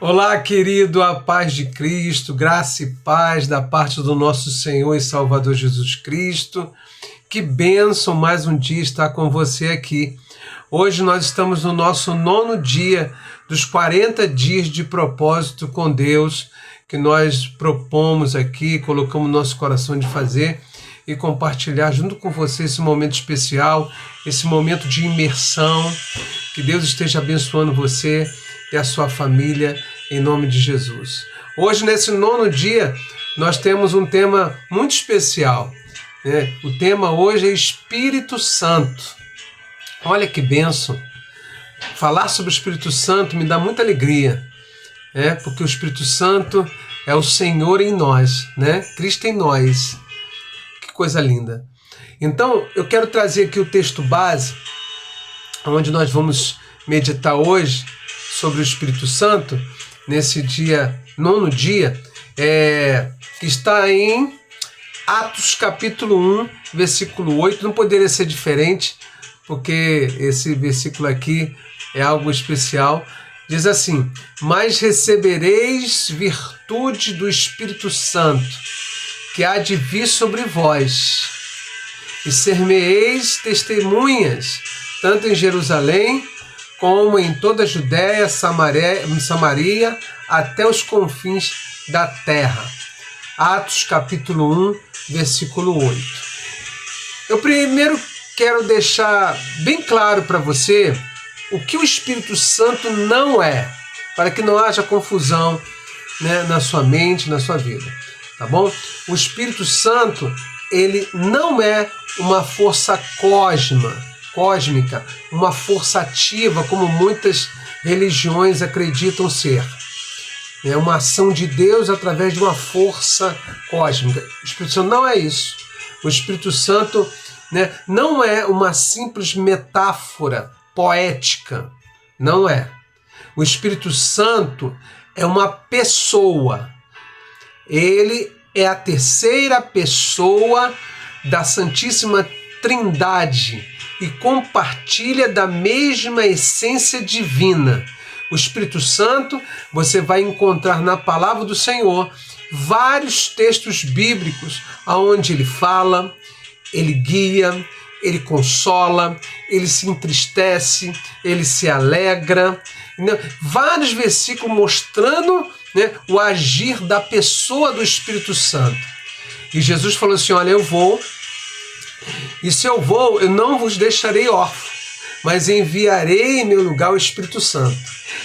Olá, querido, a paz de Cristo, graça e paz da parte do nosso Senhor e Salvador Jesus Cristo. Que bênção mais um dia estar com você aqui. Hoje nós estamos no nosso 9º dia dos 40 dias de propósito com Deus, que nós propomos aqui, colocamos no nosso coração de fazer e compartilhar junto com você esse momento especial, esse momento de imersão. Que Deus esteja abençoando você e a sua família, em nome de Jesus. Hoje, nesse 9º dia, nós temos um tema muito especial, né? O tema hoje é Espírito Santo. Olha que bênção! Falar sobre o Espírito Santo me dá muita alegria, né? Porque o Espírito Santo é o Senhor em nós, né? Cristo em nós. Que coisa linda! Então, eu quero trazer aqui o texto base, onde nós vamos meditar hoje sobre o Espírito Santo, nesse dia, 9º dia, que está em Atos capítulo 1, versículo 8. Não poderia ser diferente, porque esse versículo aqui é algo especial. Diz assim: mas recebereis virtude do Espírito Santo, que há de vir sobre vós, e ser-me-eis testemunhas, tanto em Jerusalém, como em toda a Judéia, Samaria, até os confins da terra. Atos capítulo 1, versículo 8. Eu primeiro quero deixar bem claro para você o que o Espírito Santo não é, para que não haja confusão, né, na sua mente, na sua vida, tá bom? O Espírito Santo, ele não é uma força cósmica, uma força ativa, como muitas religiões acreditam ser. É uma ação de Deus através de uma força cósmica. O Espírito Santo não é isso. O Espírito Santo, né, não é uma simples metáfora poética. Não é. O Espírito Santo é uma pessoa. Ele é a terceira pessoa da Santíssima Trindade e compartilha da mesma essência divina. O Espírito Santo, você vai encontrar na palavra do Senhor vários textos bíblicos onde ele fala, ele guia, ele consola, ele se entristece, ele se alegra. Vários versículos mostrando, né, o agir da pessoa do Espírito Santo. E Jesus falou assim: olha, eu vou, e se eu vou, eu não vos deixarei órfãos, mas enviarei em meu lugar o Espírito Santo.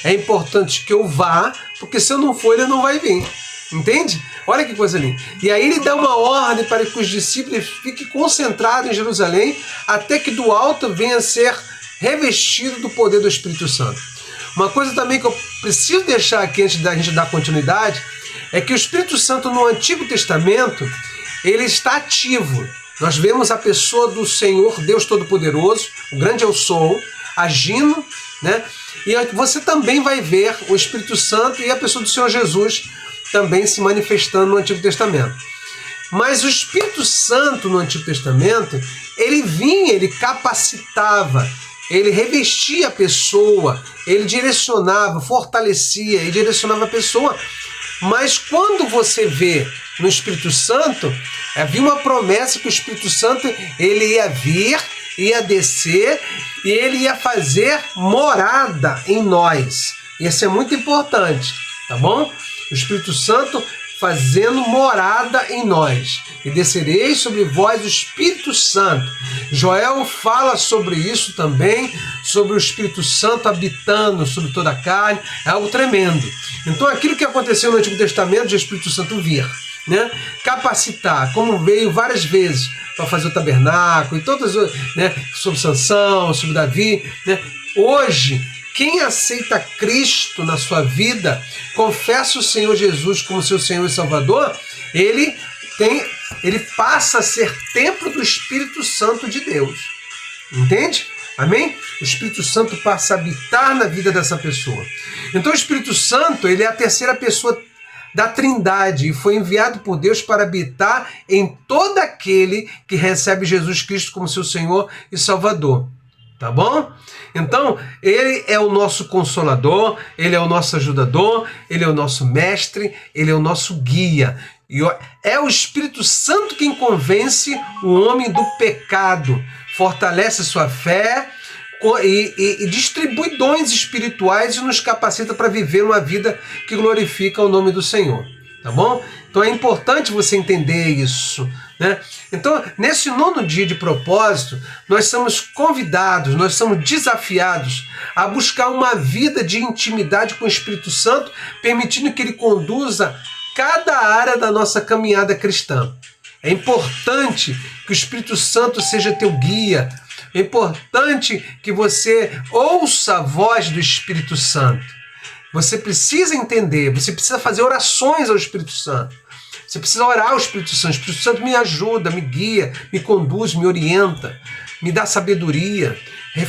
É importante que eu vá, porque se eu não for, ele não vai vir. Entende? Olha que coisa linda. E aí ele dá uma ordem para que os discípulos fiquem concentrados em Jerusalém, até que do alto venha a ser revestido do poder do Espírito Santo. Uma coisa também que eu preciso deixar aqui antes da gente dar continuidade, é que o Espírito Santo no Antigo Testamento, ele está ativo. Nós vemos a pessoa do Senhor, Deus Todo-Poderoso, o grande eu sou, agindo, né? E você também vai ver o Espírito Santo e a pessoa do Senhor Jesus também se manifestando no Antigo Testamento. Mas o Espírito Santo no Antigo Testamento, ele vinha, ele capacitava, ele revestia a pessoa, ele direcionava, fortalecia e direcionava a pessoa. Mas quando você vê no Espírito Santo, havia uma promessa que o Espírito Santo, ele ia vir, ia descer e ele ia fazer morada em nós. Isso é muito importante, tá bom? O Espírito Santo fazendo morada em nós. E descerei sobre vós o Espírito Santo. Joel fala sobre isso também, sobre o Espírito Santo habitando sobre toda a carne. É algo tremendo. Então aquilo que aconteceu no Antigo Testamento, de Espírito Santo vir, né, capacitar, como veio várias vezes para fazer o tabernáculo e todas, né, sobre Sansão, sobre Davi, né. Hoje, quem aceita Cristo na sua vida, confessa o Senhor Jesus como seu Senhor e Salvador, ele passa a ser templo do Espírito Santo de Deus. Entende? Amém? O Espírito Santo passa a habitar na vida dessa pessoa. Então o Espírito Santo, ele é a terceira pessoa da Trindade e foi enviado por Deus para habitar em todo aquele que recebe Jesus Cristo como seu Senhor e Salvador. Tá bom? Então, ele é o nosso consolador, ele é o nosso ajudador, ele é o nosso mestre, ele é o nosso guia. E é o Espírito Santo quem convence o homem do pecado, fortalece sua fé e distribui dons espirituais e nos capacita para viver uma vida que glorifica o nome do Senhor. Tá bom? Então é importante você entender isso, né? Então, nesse 9º dia de propósito, nós somos convidados, nós somos desafiados a buscar uma vida de intimidade com o Espírito Santo, permitindo que ele conduza cada área da nossa caminhada cristã. É importante que o Espírito Santo seja teu guia, é importante que você ouça a voz do Espírito Santo. Você precisa entender, você precisa fazer orações ao Espírito Santo. Você precisa orar ao Espírito Santo. O Espírito Santo me ajuda, me guia, me conduz, me orienta, me dá sabedoria,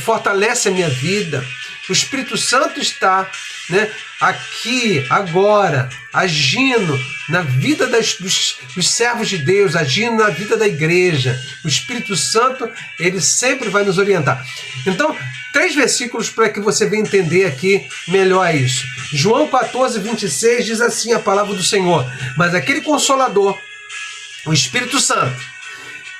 fortalece a minha vida. O Espírito Santo está, né, aqui, agora, agindo na vida dos servos de Deus, agindo na vida da igreja. O Espírito Santo, ele sempre vai nos orientar. Então, 3 versículos para que você venha entender aqui melhor isso. João 14, 26 diz assim a palavra do Senhor: mas aquele Consolador, o Espírito Santo,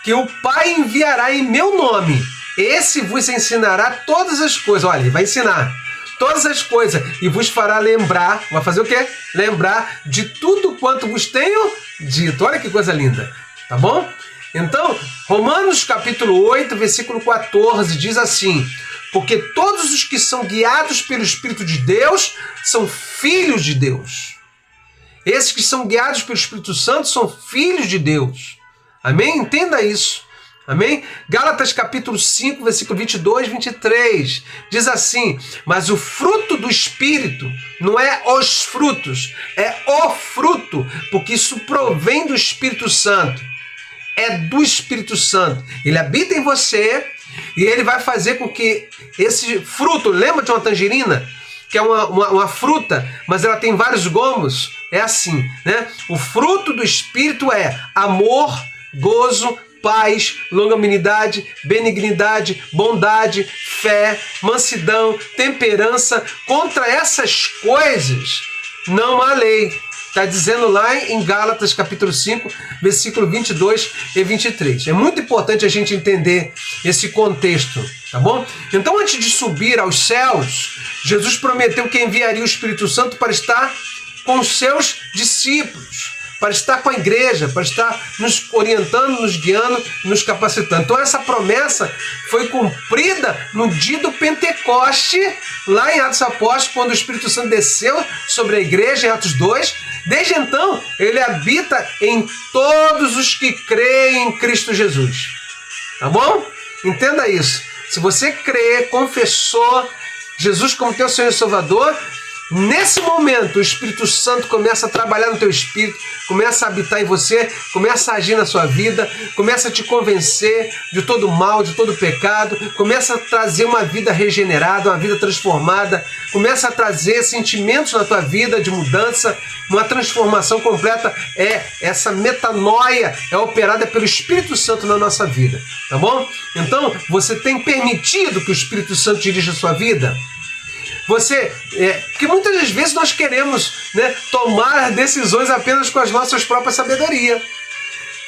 que o Pai enviará em meu nome, esse vos ensinará todas as coisas. Olha, ele vai ensinar todas as coisas e vos fará lembrar, vai fazer o quê? Lembrar de tudo quanto vos tenho dito. Olha que coisa linda, tá bom? Então, Romanos capítulo 8, versículo 14 diz assim: porque todos os que são guiados pelo Espírito de Deus são filhos de Deus. Esses que são guiados pelo Espírito Santo são filhos de Deus. Amém? Entenda isso. Amém? Gálatas capítulo 5, versículo 22, 23. Diz assim: mas o fruto do Espírito não é os frutos, é o fruto, porque isso provém do Espírito Santo. É do Espírito Santo. Ele habita em você e ele vai fazer com que esse fruto, lembra de uma tangerina? Que é uma fruta, mas ela tem vários gomos. É assim, né? O fruto do Espírito é amor, gozo, paz, longanimidade, benignidade, bondade, fé, mansidão, temperança. Contra essas coisas não há lei. Está dizendo lá em Gálatas capítulo 5, versículo 22 e 23. É muito importante a gente entender esse contexto, tá bom? Então, antes de subir aos céus, Jesus prometeu que enviaria o Espírito Santo para estar com os seus discípulos, para estar com a igreja, para estar nos orientando, nos guiando, nos capacitando. Então essa promessa foi cumprida no dia do Pentecoste, lá em Atos Apóstolos, quando o Espírito Santo desceu sobre a igreja, em Atos 2. Desde então, ele habita em todos os que creem em Cristo Jesus. Tá bom? Entenda isso. Se você crê, confessou Jesus como teu Senhor e Salvador, nesse momento o Espírito Santo começa a trabalhar no teu espírito, começa a habitar em você, começa a agir na sua vida, começa a te convencer de todo mal, de todo pecado, começa a trazer uma vida regenerada, uma vida transformada, começa a trazer sentimentos na tua vida de mudança, uma transformação completa. Essa metanoia é operada pelo Espírito Santo na nossa vida, tá bom? Então, você tem permitido que o Espírito Santo dirija a sua vida? Porque muitas das vezes nós queremos, né, tomar decisões apenas com as nossas próprias sabedoria.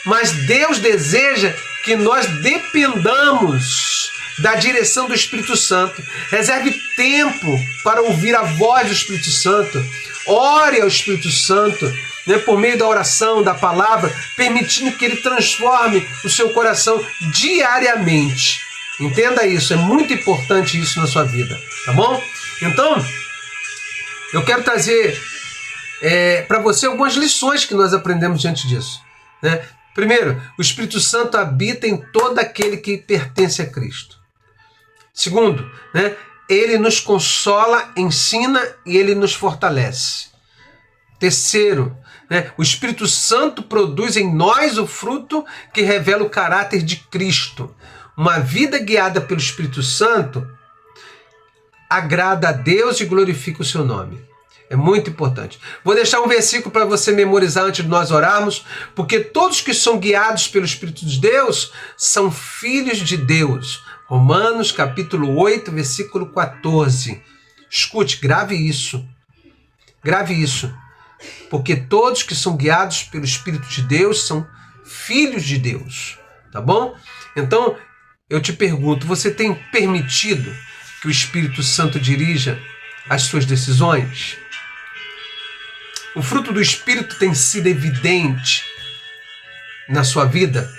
Mas Deus deseja que nós dependamos da direção do Espírito Santo. Reserve tempo para ouvir a voz do Espírito Santo. Ore ao Espírito Santo, né, por meio da oração, da palavra, permitindo que ele transforme o seu coração diariamente. Entenda isso, é muito importante isso na sua vida, tá bom? Então, eu quero trazer para você algumas lições que nós aprendemos diante disso, né? Primeiro, o Espírito Santo habita em todo aquele que pertence a Cristo. Segundo, né, ele nos consola, ensina e ele nos fortalece. Terceiro, né, o Espírito Santo produz em nós o fruto que revela o caráter de Cristo. Uma vida guiada pelo Espírito Santo agrada a Deus e glorifica o seu nome. É muito importante. Vou deixar um versículo para você memorizar antes de nós orarmos, porque todos que são guiados pelo Espírito de Deus são filhos de Deus. Romanos capítulo 8, versículo 14. Escute, grave isso. Grave isso. Porque todos que são guiados pelo Espírito de Deus são filhos de Deus. Tá bom? Então, eu te pergunto, você tem permitido que o Espírito Santo dirija as suas decisões? O fruto do Espírito tem sido evidente na sua vida?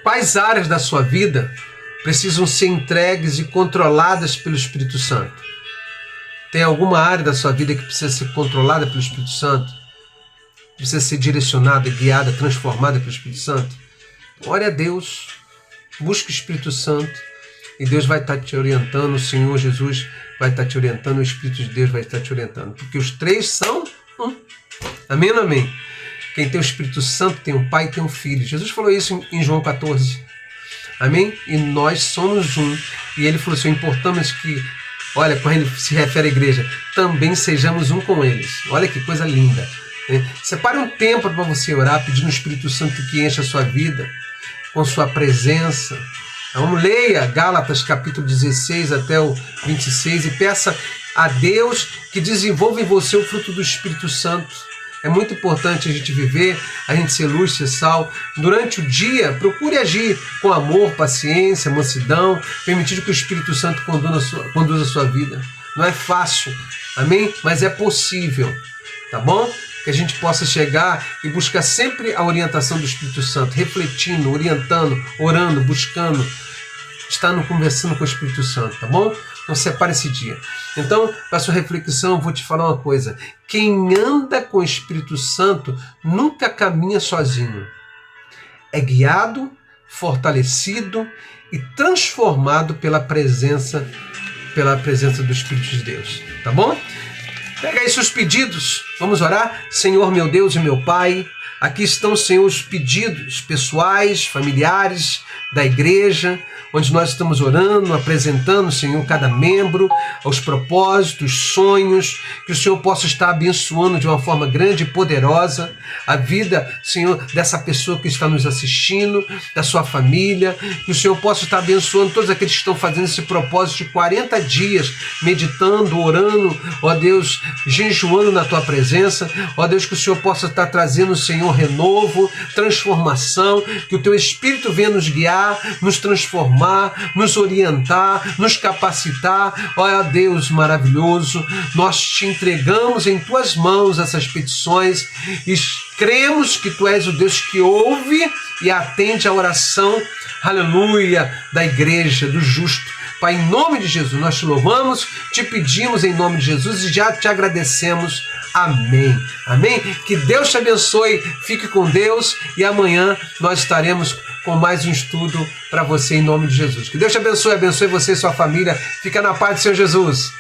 Quais áreas da sua vida precisam ser entregues e controladas pelo Espírito Santo? Tem alguma área da sua vida que precisa ser controlada pelo Espírito Santo? Precisa ser direcionada, guiada, transformada pelo Espírito Santo? Ore a Deus, busque o Espírito Santo e Deus vai estar te orientando, o Senhor Jesus vai estar te orientando, o Espírito de Deus vai estar te orientando, porque os três são um. Amém ou amém? Quem tem o Espírito Santo tem um Pai e tem um Filho. Jesus falou isso em João 14. Amém? E nós somos um. E ele falou assim, importamos que, olha, quando ele se refere à igreja, também sejamos um com eles. Olha que coisa linda. Separe um tempo para você orar, pedindo ao Espírito Santo que encha a sua vida com sua presença. Vamos, leia Gálatas capítulo 16 até o 26 e peça a Deus que desenvolva em você o fruto do Espírito Santo. É muito importante a gente viver, a gente ser luz, ser sal. Durante o dia, procure agir com amor, paciência, mansidão, permitindo que o Espírito Santo conduza a sua vida. Não é fácil, amém? Mas é possível, tá bom? Que a gente possa chegar e buscar sempre a orientação do Espírito Santo, refletindo, orientando, orando, buscando, estando conversando com o Espírito Santo, tá bom? Então separe esse dia. Então, para a sua reflexão, eu vou te falar uma coisa. Quem anda com o Espírito Santo nunca caminha sozinho. É guiado, fortalecido e transformado pela presença do Espírito de Deus, tá bom? Pega aí seus pedidos, vamos orar? Senhor, meu Deus e meu Pai, aqui estão, Senhor, os pedidos pessoais, familiares, da igreja, onde nós estamos orando, apresentando, Senhor, cada membro, aos propósitos, sonhos, que o Senhor possa estar abençoando de uma forma grande e poderosa a vida, Senhor, dessa pessoa que está nos assistindo, da sua família, que o Senhor possa estar abençoando todos aqueles que estão fazendo esse propósito de 40 dias, meditando, orando, ó Deus, jejuando na Tua presença, ó Deus, que o Senhor possa estar trazendo, Senhor, renovo, transformação, que o Teu Espírito venha nos guiar, nos transformar, nos orientar, nos capacitar. Ó Deus maravilhoso, nós te entregamos em Tuas mãos essas petições e cremos que Tu és o Deus que ouve e atende a oração, aleluia, da igreja, do justo. Pai, em nome de Jesus, nós te louvamos, te pedimos em nome de Jesus e já te agradecemos. Amém. Amém? Que Deus te abençoe, fique com Deus e amanhã nós estaremos com mais um estudo para você em nome de Jesus. Que Deus te abençoe, abençoe você e sua família. Fica na paz do Senhor Jesus.